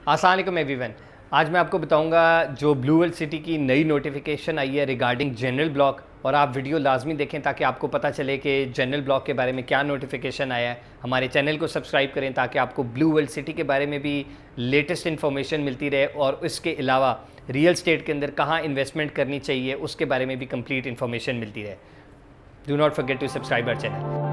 अस्सलाम वालेकुम एवरीवन। आज मैं आपको बताऊंगा जो ब्लू वर्ल्ड सिटी की नई नोटिफिकेशन आई है रिगार्डिंग जनरल ब्लॉक, और आप वीडियो लाजमी देखें ताकि आपको पता चले कि जनरल ब्लॉक के बारे में क्या नोटिफिकेशन आया है। हमारे चैनल को सब्सक्राइब करें ताकि आपको ब्लू वर्ल्ड सिटी के बारे में भी लेटेस्ट इन्फॉर्मेशन मिलती रहे, और इसके अलावा रियल स्टेट के अंदर कहाँ इन्वेस्टमेंट करनी चाहिए उसके बारे में भी कंप्लीट इन्फॉर्मेशन मिलती रहे। Do not forget to subscribe our channel.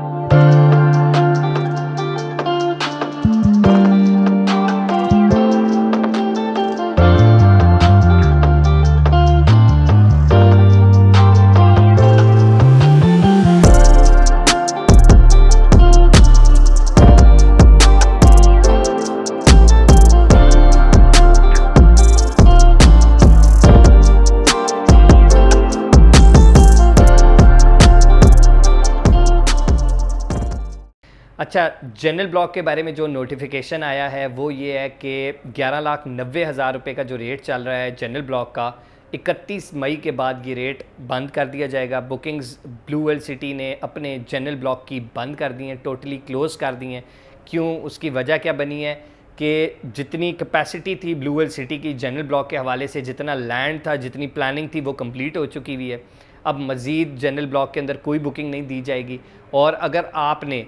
अच्छा, जनरल ब्लॉक के बारे में जो नोटिफिकेशन आया है वो ये है कि 11,90,000 रुपये का जो रेट चल रहा है जनरल ब्लॉक का, 31 मई के बाद ये रेट बंद कर दिया जाएगा। बुकिंग्स ब्लू वर्ल्ड सिटी ने अपने जनरल ब्लॉक की बंद कर दी हैं, टोटली क्लोज़ कर दी हैं। क्यों, उसकी वजह क्या बनी है कि जितनी कैपेसिटी थी ब्लू वर्ल्ड सिटी की जनरल ब्लॉक के हवाले से, जितना लैंड था, जितनी प्लानिंग थी, वो कंप्लीट हो चुकी हुई है। अब मज़ीद जनरल ब्लॉक के अंदर कोई बुकिंग नहीं दी जाएगी, और अगर आपने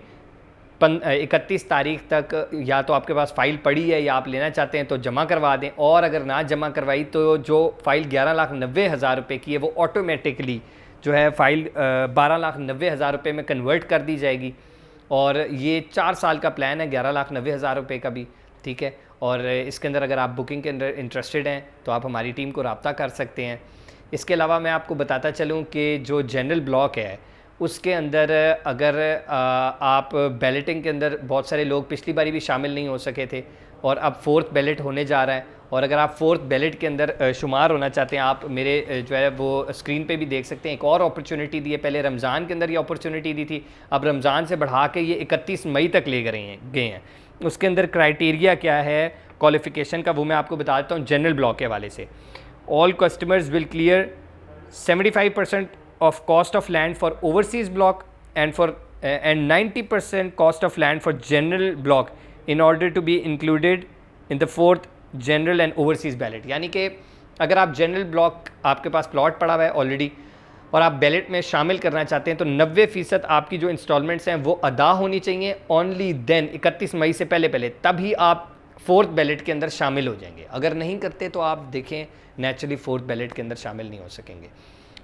31 तारीख तक या तो आपके पास फ़ाइल पड़ी है या आप लेना चाहते हैं तो जमा करवा दें, और अगर ना जमा करवाई तो जो फ़ाइल 11,90,000 रुपये की है वो ऑटोमेटिकली जो है फ़ाइल 12,90,000 रुपये में कन्वर्ट कर दी जाएगी। और ये 4 साल का प्लान है 11,90,000 रुपये का भी, ठीक है। और इसके अंदर अगर आप बुकिंग के अंदर इंटरेस्टेड हैं तो आप हमारी टीम को रब्ता कर सकते हैं। इसके अलावा मैं आपको बताता चलूँ कि जो जनरल ब्लॉक है उसके अंदर अगर आप बैलेटिंग के अंदर, बहुत सारे लोग पिछली बारी भी शामिल नहीं हो सके थे और अब 4th बैलेट होने जा रहा है, और अगर आप 4th बैलेट के अंदर शुमार होना चाहते हैं, आप मेरे जो है वो स्क्रीन पे भी देख सकते हैं। एक और अपॉर्चुनिटी दी है, पहले रमज़ान के अंदर ये अपॉर्चुनिटी दी थी, अब रमज़ान से बढ़ा के ये 31 मई तक ले गए हैं। उसके अंदर क्राइटेरिया क्या है क्वालिफ़िकेशन का, वो मैं आपको बता देता हूँ। जनरल ब्लॉक के हवाले से all customers will clear 75% of cost of land for overseas block and 90% cost of land for general block in order to be included in the 4th general and overseas ballot। यानी कि अगर आप general block, आपके पास plot पड़ा हुआ है already और आप बैलेट में शामिल करना चाहते हैं, तो 90% आपकी जो इंस्टॉलमेंट्स हैं वो अदा होनी चाहिए। ओनली देन 31 मई से पहले तभी आप 4th बैलेट के अंदर शामिल हो जाएंगे। अगर नहीं करते तो आप देखें नेचुरली 4th बैलेट के अंदर शामिल नहीं हो सकेंगे।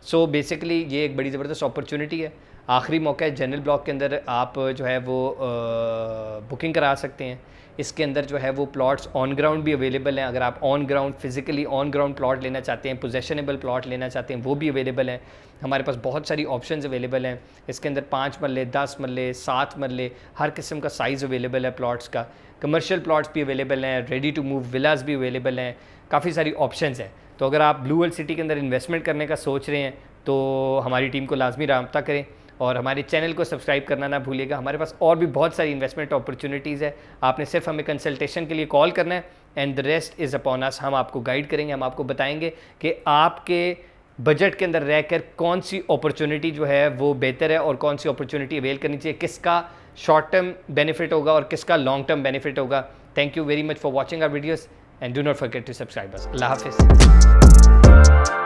सो बेसिकली ये एक बड़ी ज़बरदस्त अपॉर्चुनिटी है, आखिरी मौका है। जनरल ब्लॉक के अंदर आप जो है वो बुकिंग करा सकते हैं। इसके अंदर जो है वो प्लॉट्स ऑन ग्राउंड भी अवेलेबल हैं। अगर आप on ground physically on ground plot लेना चाहते हैं, पोजेशनेबल प्लॉट लेना चाहते हैं, वो भी अवेलेबल हैं। हमारे पास बहुत सारी ऑप्शंस अवेलेबल हैं। इसके अंदर 5 मरले, 10 मरले, 7 मरले, हर किस्म का साइज़ अवेलेबल है प्लॉट्स का। कमर्शियल प्लॉट्स भी अवेलेबल हैं, रेडी टू मूव विलास भी अवेलेबल हैं, काफ़ी सारी ऑप्शंस हैं। तो अगर आप ब्लू वर्ल्ड सिटी के अंदर इन्वेस्टमेंट करने का सोच रहे हैं तो हमारी टीम को लाजमी रब्ता करें, और हमारे चैनल को सब्सक्राइब करना ना भूलिएगा। हमारे पास और भी बहुत सारी इन्वेस्टमेंट अपॉर्चुनिटीज़ है, आपने सिर्फ हमें कंसल्टेशन के लिए कॉल करना है, and the rest is upon us. हम आपको गाइड करेंगे, हम आपको बताएंगे कि आपके बजट के अंदर रहकर कौन सी अपॉर्चुनिटी जो है वो बेहतर है और कौन सी अपॉर्चुनिटी अवेल करनी चाहिए, किसका शॉर्ट टर्म बेनिफिट होगा और किसका लॉन्ग टर्म बेनिफिट होगा। Thank you very much for watching our videos and do not forget to subscribe us. अल्लाह हाफिज़।